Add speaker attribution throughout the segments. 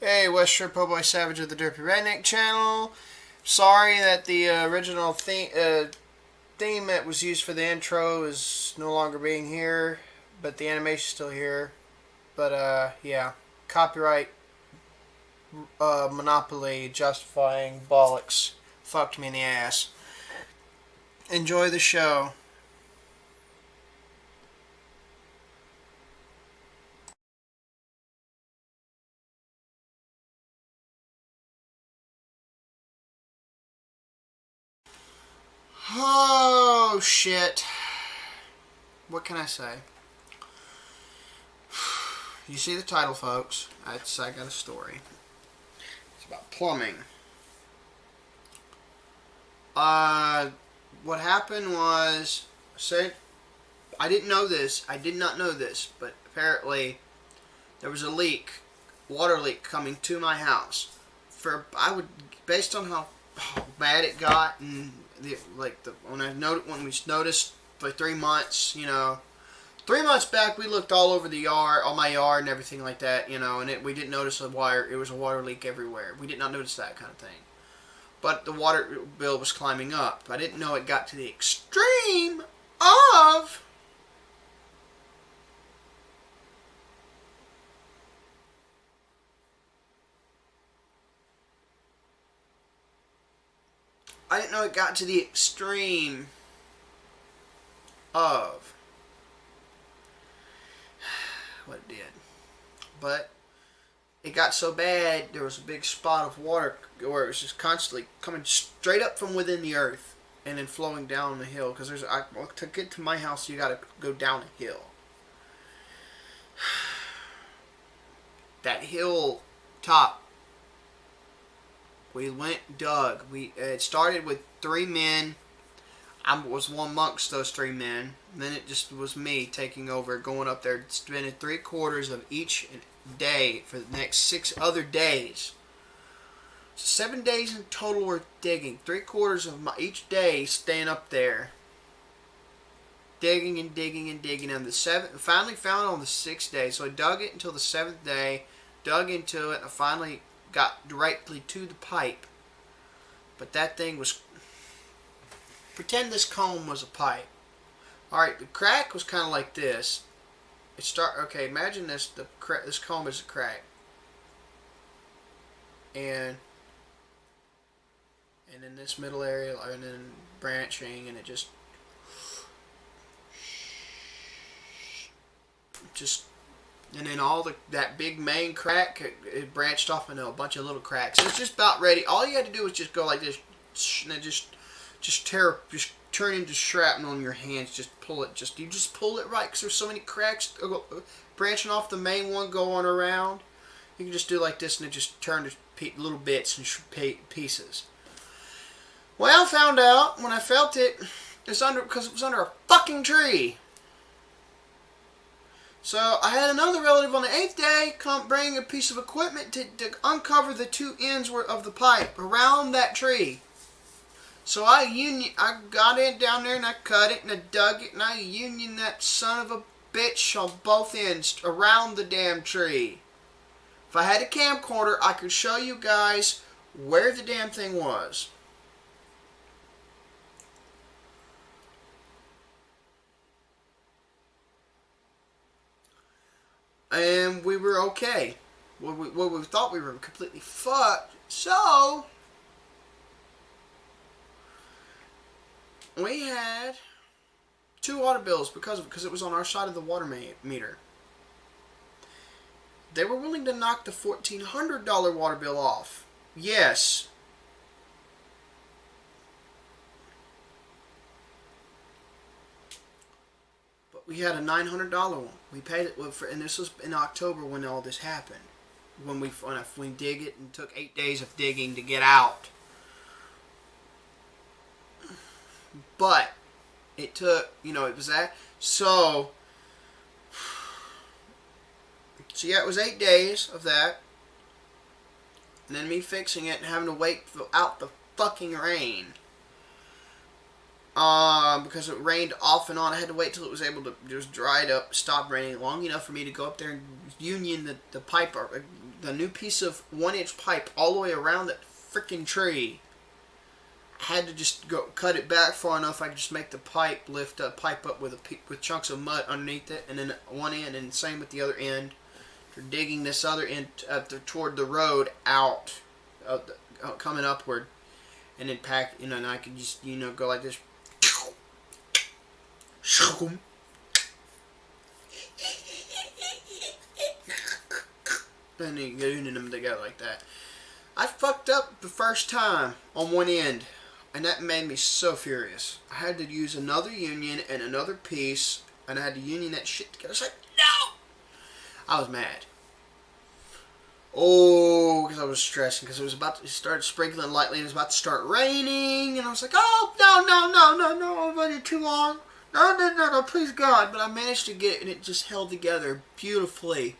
Speaker 1: Hey, Western Po Boy Savage of the Derpy Redneck channel. Sorry that the original theme that was used for the intro is no longer being here, but the animation's still here. But yeah, copyright monopoly justifying bollocks fucked me in the ass. Enjoy the show. Oh shit. What can I say? You see the title, folks. I got a story. It's about plumbing. What happened was, I didn't know this. I did not know this, but apparently there was a leak, water leak coming to my house. Based on how bad it got, and when we noticed for 3 months, 3 months back we looked all over the yard, all my yard and everything like that, and we didn't notice it was a water leak everywhere. We did not notice that kind of thing. But the water bill was climbing up. I didn't know it got to the extreme of what it did. But it got so bad, there was a big spot of water where it was just constantly coming straight up from within the earth and then flowing down the hill. Because to get to my house, you got to go down a hill. That hill top, we dug. It started with 3 men. I was one amongst those 3 men. Then it just was me taking over, going up there, spending 3/4 of each day for the next 6 other days. So 7 days in total we're digging. 3/4 of each day staying up there. Digging and digging and digging. And finally found it on the 6th day. So I dug it until the 7th day. Dug into it. And I finally got directly to the pipe. But that thing was... Pretend this comb was a pipe. Alright, the crack was kind of like this. Okay, imagine this. This comb is a crack. And in this middle area, and then branching, and it just and then that big main crack, it branched off into a bunch of little cracks. So it's just about ready. All you had to do was just go like this, and then just turn into shrapnel in your hands. You just pull it right, because there's so many cracks branching off the main one going around. You can just do like this, and it just turned to little bits and pieces. Well, I found out when I felt it, because it was under a fucking tree. So I had another relative on the 8th day come bring a piece of equipment to uncover the 2 ends of the pipe around that tree. So I got it down there and I cut it and I dug it and I unioned that son of a bitch on both ends around the damn tree. If I had a camcorder, I could show you guys where the damn thing was. And we were okay. We thought we were completely fucked. So we had 2 water bills because it was on our side of the water meter. They were willing to knock the $1,400 water bill off. Yes. But we had a $900 one. We paid it and this was in October when all this happened. When we dig it, and took 8 days of digging to get out. But it took, it was that. So yeah, it was 8 days of that. And then me fixing it and having to wait out the fucking rain. Because it rained off and on. I had to wait till it was able to just dry it up, stop raining long enough for me to go up there and union the pipe, the new piece of 1-inch pipe all the way around that freaking tree. I had to just go cut it back far enough I could just make the pipe lift up, pipe up with chunks of mud underneath it, and then one end, and same with the other end. For digging this other end toward the road out, coming upward, and then pack, and I could just, go like this. And then getting them together like that. I fucked up the first time on one end, and that made me so furious. I had to use another union and another piece, and I had to union that shit together. I was like, no! I was mad. Oh, because I was stressing, because it was about to start sprinkling lightly, and it was about to start raining, and I was like, oh, no, I've waited too long. No, please God. But I managed to get it, and it just held together beautifully.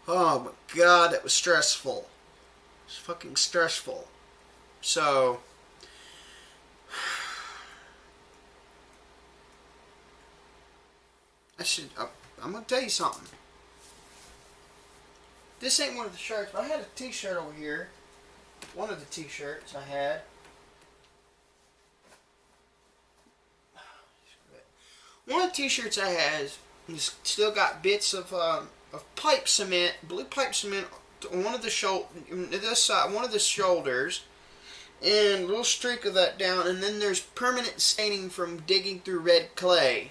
Speaker 1: Oh my God, that was stressful. It was fucking stressful. So, I'm going to tell you something. This ain't one of the shirts, but I had a t-shirt over here. One of the t-shirts I had. One of the t-shirts I had is still got bits of pipe cement, blue pipe cement on one of the shoulders, and a little streak of that down, and then there's permanent staining from digging through red clay.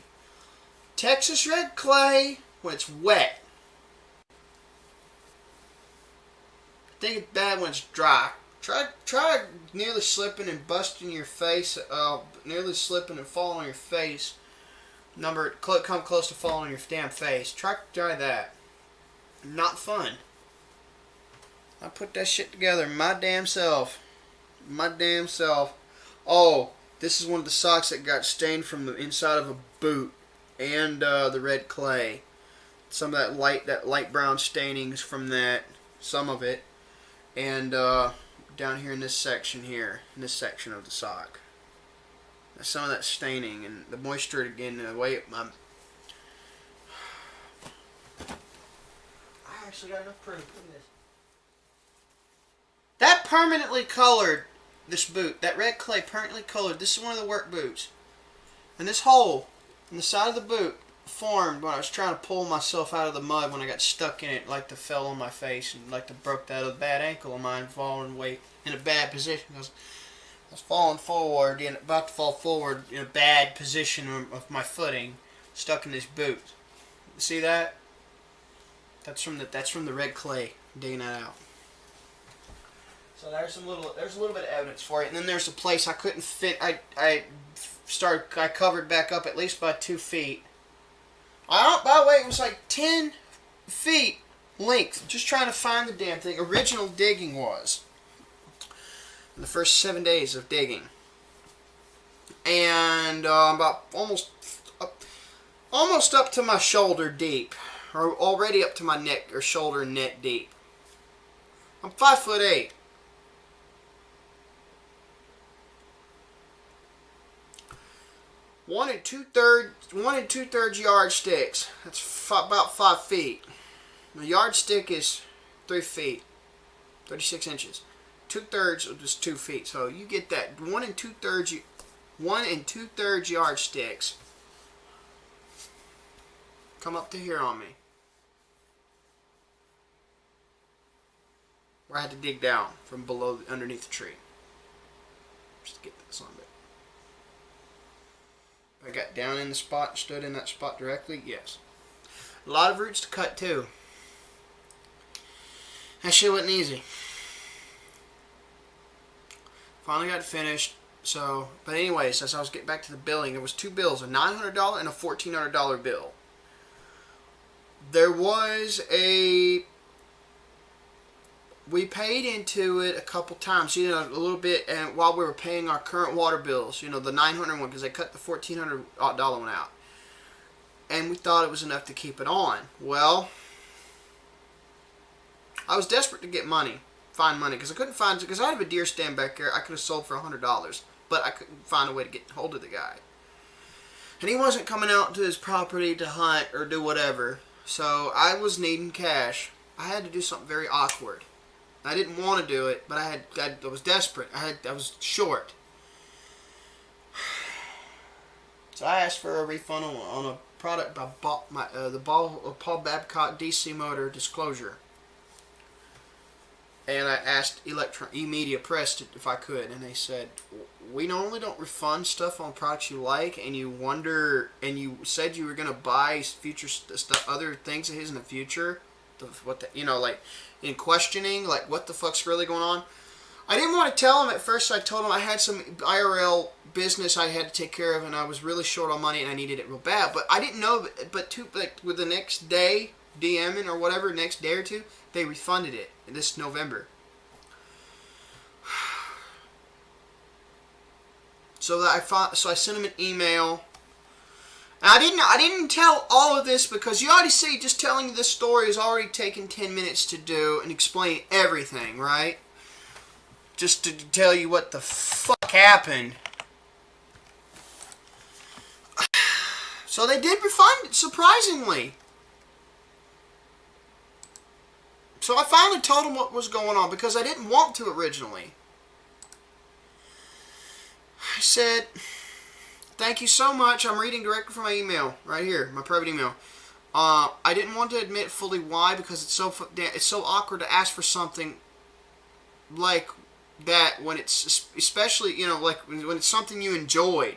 Speaker 1: Texas red clay when it's wet. I think it's bad when it's dry. Try nearly slipping and busting your face, nearly slipping and falling on your face. Come close to falling on your damn face. Try that. Not fun. I put that shit together my damn self. Oh, this is one of the socks that got stained from the inside of a boot and the red clay. Some of that light brown stainings from that, some of it, and down here in this section in this section of the sock. Some of that staining and the moisture again, the way I actually got enough proof. Look at this. That permanently colored this boot. That red clay permanently colored. This is one of the work boots. And this hole in the side of the boot formed when I was trying to pull myself out of the mud when I got stuck in it, like to fell on my face and like to broke that other bad ankle of mine, falling way in a bad position. I was falling forward, about to fall forward in a bad position of my footing, stuck in this boot. See that? That's from the red clay. Digging that out. So there's a little bit of evidence for it, and then there's a place I couldn't fit. I covered back up at least by 2 feet. By the way, it was like 10 feet length. Just trying to find the damn thing. Original digging was. In the first 7 days of digging, and about almost up to my shoulder deep, or already up to my neck or shoulder and neck deep. I'm 5'8". One and two thirds yardsticks. That's about 5 feet. The yardstick is 3 feet, 36 inches. 2/3 of just 2 feet. So you get that 1 2/3 yardsticks. Come up to here on me. Where I had to dig down from underneath the tree. Just to get this on it. I got down in the spot, stood in that spot directly. Yes. A lot of roots to cut too. That shit wasn't easy. Finally got it finished. So, but anyways, as I was getting back to the billing, there was 2 bills, a $900 and a $1,400 bill. There was we paid into it a couple times, a little bit, and while we were paying our current water bills, the $900 one, because they cut the $1,400 one out. And we thought it was enough to keep it on. Well, I was desperate to get find money, because I have a deer stand back there I could have sold for $100, but I couldn't find a way to get hold of the guy. And he wasn't coming out to his property to hunt or do whatever, so I was needing cash. I had to do something very awkward. I didn't want to do it, but I was desperate. I was short. So I asked for a refund on a product I bought, the Paul Babcock DC motor disclosure. And I asked E-Media Press if I could, and they said, we normally don't refund stuff on products you like, and you said you were going to buy future stuff, other things of his in the future. Like in questioning, like what the fuck's really going on. I didn't want to tell him at first. So I told him I had some IRL business I had to take care of, and I was really short on money, and I needed it real bad. But I didn't know. But with the next day, DMing or whatever, next day or two, they refunded it this November. So I sent him an email. And I didn't tell all of this because you already see just telling you this story has already taken 10 minutes to do and explain everything, right? Just to tell you what the fuck happened. So they did refund it, surprisingly. So I finally told them what was going on because I didn't want to originally. I said, thank you so much. I'm reading directly from my email right here, my private email. I didn't want to admit fully why because it's so awkward to ask for something like that when it's especially like when it's something you enjoyed.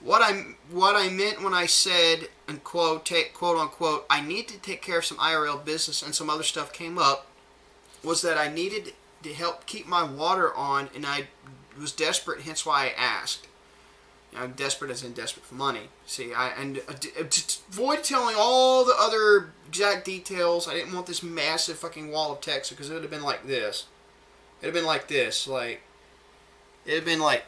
Speaker 1: What I meant when I said, and quote unquote, I need to take care of some IRL business and some other stuff came up, was that I needed to help keep my water on, and I was desperate, hence why I asked. I'm desperate as in desperate for money. See, to avoid telling all the other exact details, I didn't want this massive fucking wall of text because it would have been like this. It would have been like this, like, it would have been like,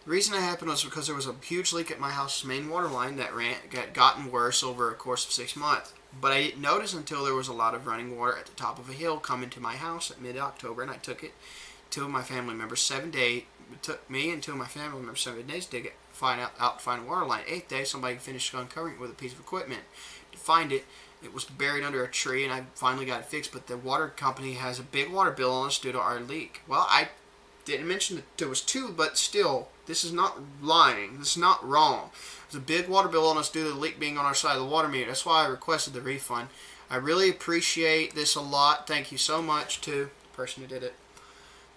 Speaker 1: the reason that happened was because there was a huge leak at my house's main water line that gotten worse over a course of 6 months. But I didn't notice until there was a lot of running water at the top of a hill coming to my house at mid-October, and I took it. Two of my family members, 7 days. It took me and two of my family members 7 days to dig it, find a water line. 8th day, somebody finished uncovering it with a piece of equipment. To find it, it was buried under a tree, and I finally got it fixed. But the water company has a big water bill on us due to our leak. Well, I didn't mention that there was two, but still, this is not lying. This is not wrong. There's a big water bill on us due to the leak being on our side of the water meter. That's why I requested the refund. I really appreciate this a lot. Thank you so much to the person who did it,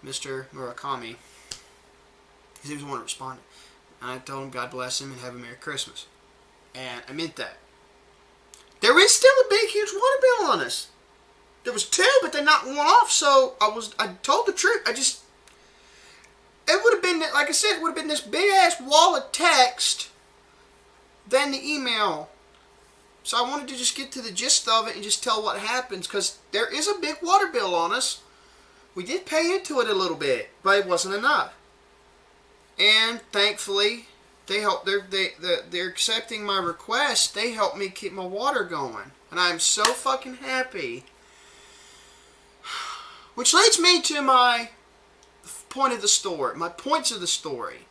Speaker 1: Mr. Murakami. He was the one who responded. And I told him God bless him and have a Merry Christmas. And I meant that. There is still a big, huge water bill on us. There was two, but they knocked one off, so I told the truth. It would have been, like I said, it would have been this big-ass wall of text than the email. So I wanted to just get to the gist of it and just tell what happens, because there is a big water bill on us. We did pay into it a little bit, but it wasn't enough. And thankfully, they're accepting my request. They helped me keep my water going. And I'm so fucking happy. Which leads me to my point of the story, my points of the story.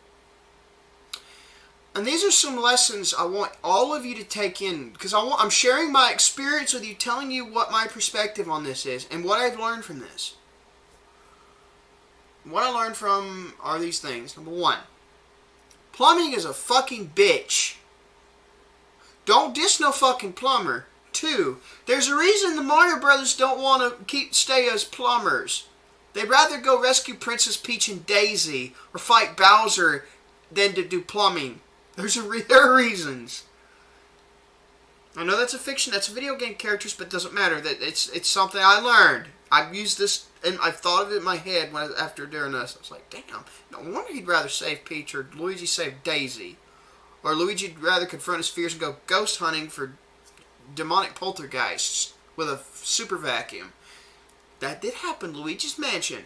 Speaker 1: And these are some lessons I want all of you to take in, because I'm sharing my experience with you, telling you what my perspective on this is and what I've learned from this. What I learned from are these things. Number one, plumbing is a fucking bitch. Don't diss no fucking plumber. Two, there's a reason the Mario Brothers don't want to stay as plumbers. They'd rather go rescue Princess Peach and Daisy or fight Bowser than to do plumbing. There are reasons. I know that's a fiction, that's video game characters, but it doesn't matter. That it's something I learned. I've used this and I've thought of it in my head after doing this. I was like, damn, no wonder he'd rather save Peach or Luigi save Daisy. Or Luigi'd rather confront his fears and go ghost hunting for demonic poltergeists with a super vacuum. That did happen, Luigi's Mansion.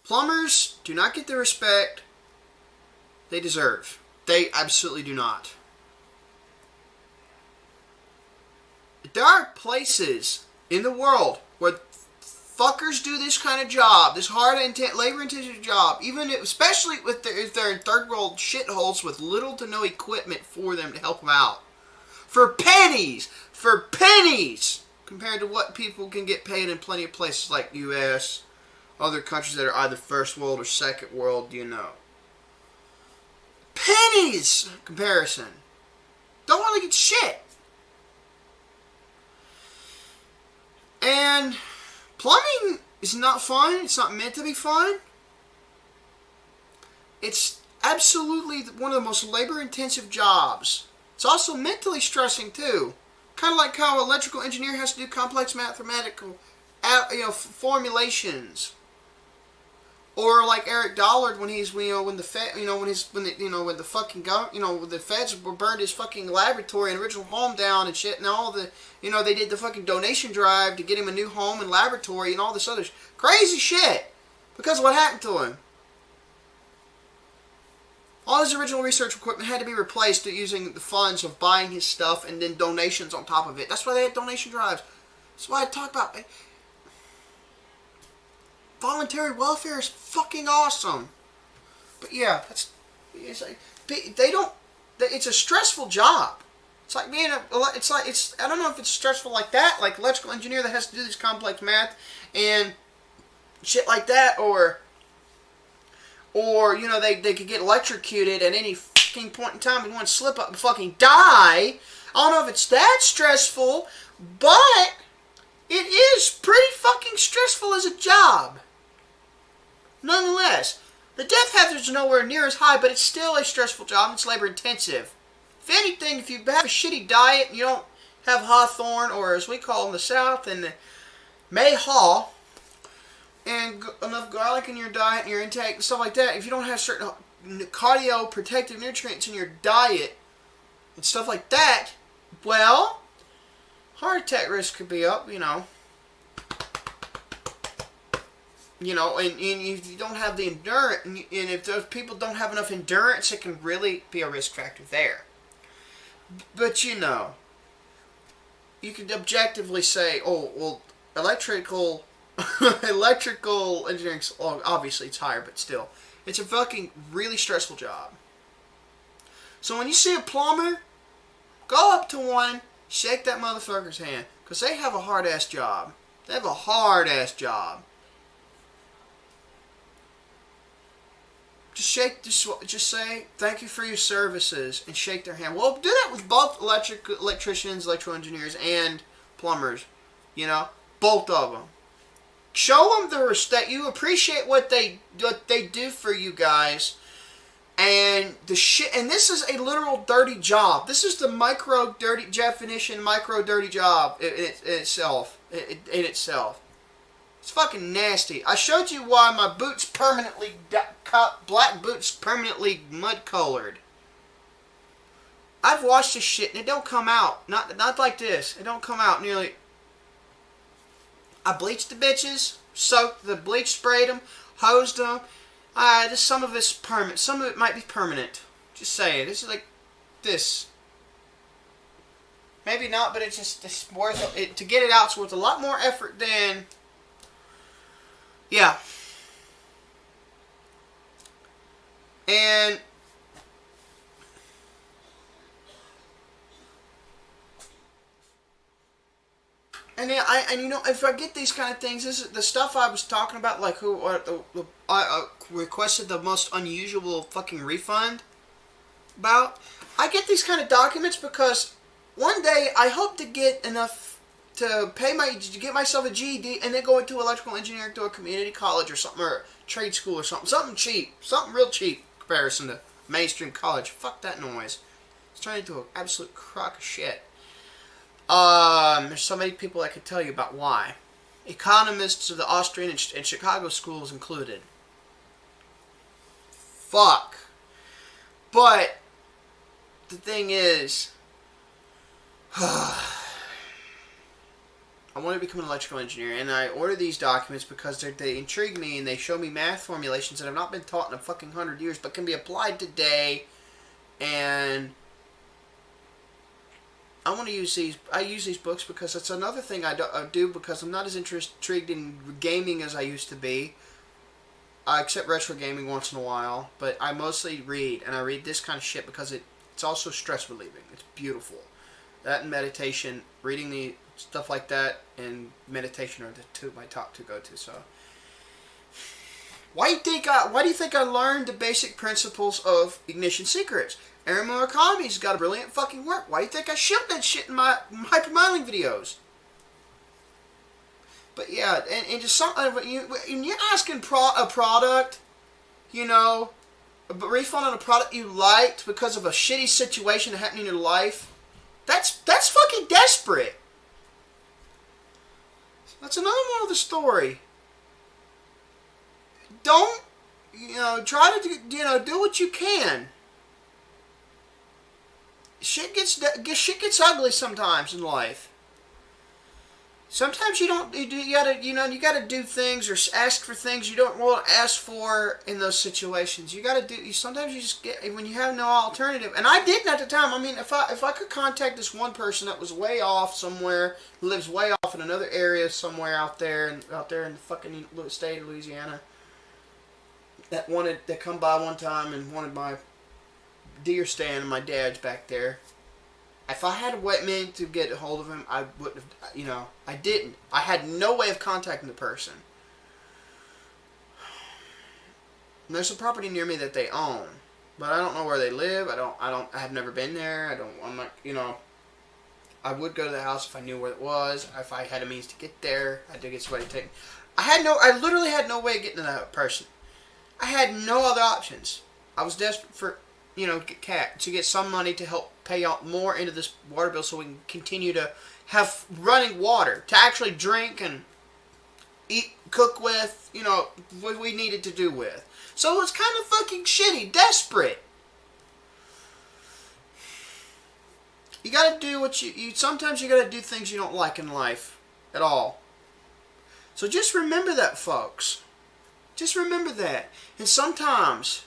Speaker 1: Plumbers do not get the respect they deserve. They absolutely do not. There are places in the world where fuckers do this kind of job, this hard, labor-intensive job, especially if they're in third world shitholes with little to no equipment for them to help them out. For pennies! Compared to what people can get paid in plenty of places like U.S., other countries that are either first world or second world, Pennies! Comparison. Don't really get shit. And plumbing is not fun. It's not meant to be fun. It's absolutely one of the most labor-intensive jobs. It's also mentally stressing, too. Kind of like how an electrical engineer has to do complex mathematical, formulations. Or like Eric Dollard when the feds burned his fucking laboratory and original home down and shit, and they did the fucking donation drive to get him a new home and laboratory and all this other crazy shit because of what happened to him. All his original research equipment had to be replaced using the funds of buying his stuff and then donations on top of it. That's why they had donation drives. That's why I talk about voluntary welfare is fucking awesome. But yeah, it's a stressful job. It's like I don't know if it's stressful like that, like electrical engineer that has to do this complex math and shit like that, or they could get electrocuted at any fucking point in time and one slip up and fucking die. I don't know if it's that stressful, but it is pretty fucking stressful as a job. Nonetheless, the death hazards are nowhere near as high, but it's still a stressful job. It's labor intensive. If anything, if you have a shitty diet and you don't have hawthorn, or as we call in the South, and the mayhaw, and enough garlic in your diet and your intake and stuff like that, if you don't have certain cardio protective nutrients in your diet and stuff like that, well, heart attack risk could be up, and if you don't have the endurance, and if those people don't have enough endurance, it can really be a risk factor there. But you could objectively say, oh, well, electrical engineering, obviously it's higher, but still, it's a fucking really stressful job. So when you see a plumber, go up to one, shake that motherfucker's hand, because they have a hard-ass job. They have a hard-ass job. Just say thank you for your services and shake their hand. Well, do that with both electricians, electrical engineers, and plumbers. Both of them. Show them the respect. You appreciate what they do for you guys, and And this is a literal dirty job. This is the micro dirty job in itself. It's fucking nasty. I showed you why my boots black boots permanently mud colored. I've washed this shit and it don't come out. Not like this. It don't come out nearly. I bleached the bitches, soaked the bleach, sprayed them, hosed them. Some of it's permanent. Some of it might be permanent. Just saying. This is like this. Maybe not, but it's worth it to get it out. It's worth a lot more effort than. Yeah. And if I get these kind of things, this is the stuff I was talking about, like I requested the most unusual fucking refund about. I get these kind of documents because one day I hope to get enough to get myself a GED and then go into electrical engineering to a community college or something, or trade school or something cheap, something real cheap in comparison to mainstream college. Fuck that noise. It's turning into an absolute crock of shit. There's so many people I could tell you about why. Economists of the Austrian and Chicago schools included. Fuck. But the thing is, I want to become an electrical engineer, and I order these documents because they intrigue me, and they show me math formulations that have not been taught in a fucking 100 years, but can be applied today, and I want to use these. I use these books because it's another thing I do because I'm not as intrigued in gaming as I used to be. I accept retro gaming once in a while, but I mostly read, and I read this kind of shit because it's also stress relieving. It's beautiful. That and meditation, reading the stuff like that, and meditation are my top two go to. So, why do you think I learned the basic principles of Ignition Secrets? Aaron Murakami's got a brilliant fucking work. Why do you think I showed that shit in my hypermodeling videos? But yeah, and just something when you're asking a product, you know, a refund on a product you liked because of a shitty situation that happened in your life, that's fucking desperate. That's another moral of the story. Don't, try to do what you can. Shit gets ugly sometimes in life. Sometimes you gotta do things or ask for things you don't want to ask for in those situations. Sometimes you just get, when you have no alternative. And I didn't at the time. I mean, if I could contact this one person that was way off somewhere, who lives way off in another area somewhere out there in the fucking state of Louisiana, that wanted to come by one time and wanted my deer stand, and my dad's back there. If I had a way to get a hold of him, I wouldn't have, I didn't. I had no way of contacting the person. And there's a property near me that they own, but I don't know where they live. I have never been there. I'm not, I would go to the house if I knew where it was. If I had a means to get there, I did get somebody to take. I literally had no way of getting to that person. I had no other options. I was desperate for, to get some money to help pay out more into this water bill so we can continue to have running water to actually drink and eat, cook with, what we needed to do with. So it's kind of fucking shitty, desperate. You gotta do what sometimes you gotta do things you don't like in life at all. So just remember that, folks. Just remember that. And sometimes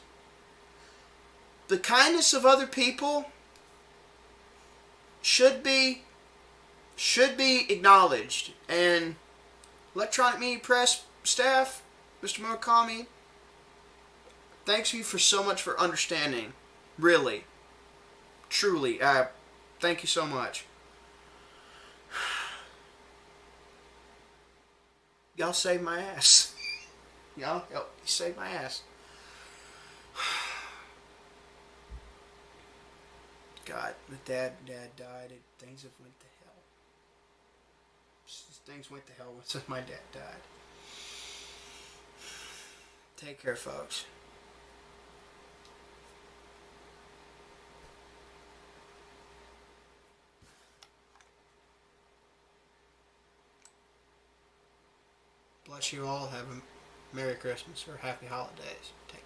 Speaker 1: the kindness of other people should be acknowledged. And Electronic Media Press staff, Mr. Murakami, thanks you for so much for understanding. Really. Truly. Thank you so much. Y'all saved my ass. Y'all saved my ass. God, the dad died. Things have went to hell. Things went to hell since my dad died. Take care, folks. Bless you all. Have a Merry Christmas or Happy Holidays. Take care.